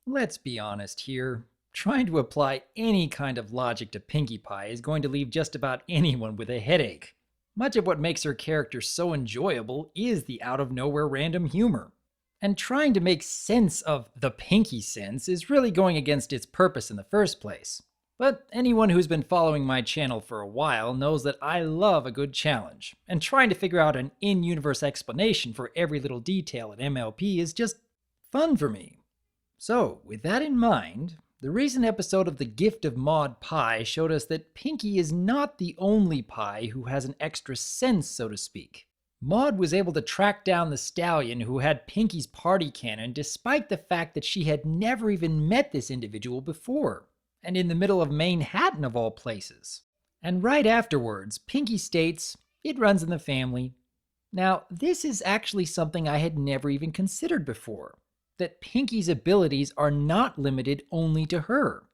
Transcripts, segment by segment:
Let's be honest here. Trying to apply any kind of logic to Pinkie Pie is going to leave just about anyone with a headache. Much of what makes her character so enjoyable is the out-of-nowhere random humor. And trying to make sense of the Pinkie sense is really going against its purpose in the first place. But anyone who's been following my channel for a while knows that I love a good challenge, and trying to figure out an in-universe explanation for every little detail in MLP is just fun for me. So, with that in mind, the recent episode of The Gift of Maud Pie showed us that Pinkie is not the only pie who has an extra sense, so to speak. Maud was able to track down the stallion who had Pinkie's party cannon despite the fact that she had never even met this individual before, and in the middle of Manhattan of all places. And right afterwards, Pinkie states, "It runs in the family." Now, this is actually something I had never even considered before, that Pinkie's abilities are not limited only to her.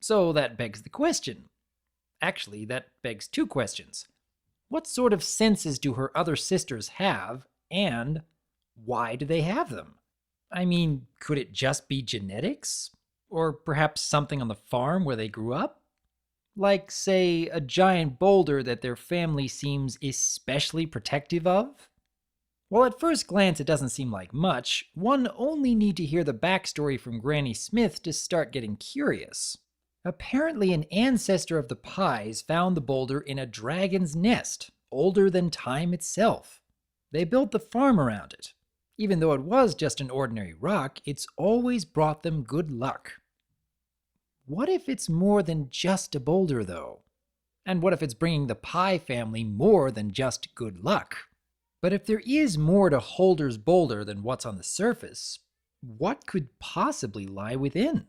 So that begs the question. Actually, that begs two questions. What sort of senses do her other sisters have, and why do they have them? I mean, could it just be genetics? Or perhaps something on the farm where they grew up? Like, say, a giant boulder that their family seems especially protective of? While at first glance it doesn't seem like much, one only need to hear the backstory from Granny Smith to start getting curious. Apparently an ancestor of the Pies found the boulder in a dragon's nest, older than time itself. They built the farm around it. Even though it was just an ordinary rock, it's always brought them good luck. What if it's more than just a boulder, though? And what if it's bringing the Pie family more than just good luck? But if there is more to Holder's boulder than what's on the surface, what could possibly lie within?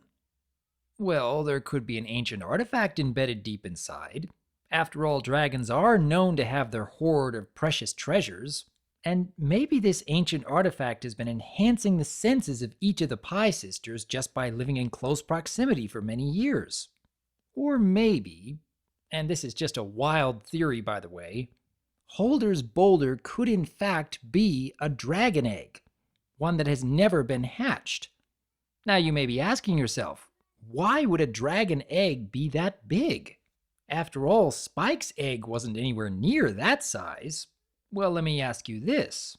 Well, there could be an ancient artifact embedded deep inside. After all, dragons are known to have their hoard of precious treasures. And maybe this ancient artifact has been enhancing the senses of each of the Pie sisters just by living in close proximity for many years. Or maybe, and this is just a wild theory by the way, Holder's boulder could in fact be a dragon egg, one that has never been hatched. Now you may be asking yourself, why would a dragon egg be that big? After all, Spike's egg wasn't anywhere near that size. Well, let me ask you this.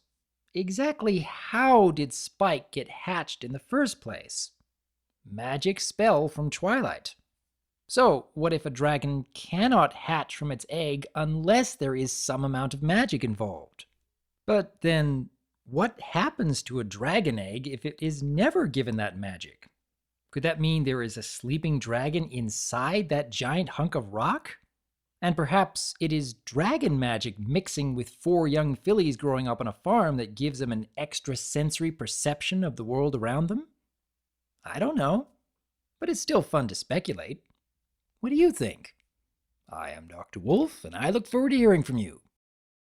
Exactly how did Spike get hatched in the first place? Magic spell from Twilight. So, what if a dragon cannot hatch from its egg unless there is some amount of magic involved? But then, what happens to a dragon egg if it is never given that magic? Could that mean there is a sleeping dragon inside that giant hunk of rock? And perhaps it is dragon magic mixing with 4 young fillies growing up on a farm that gives them an extra sensory perception of the world around them? I don't know, but it's still fun to speculate. What do you think? I am Dr. Wolf, and I look forward to hearing from you.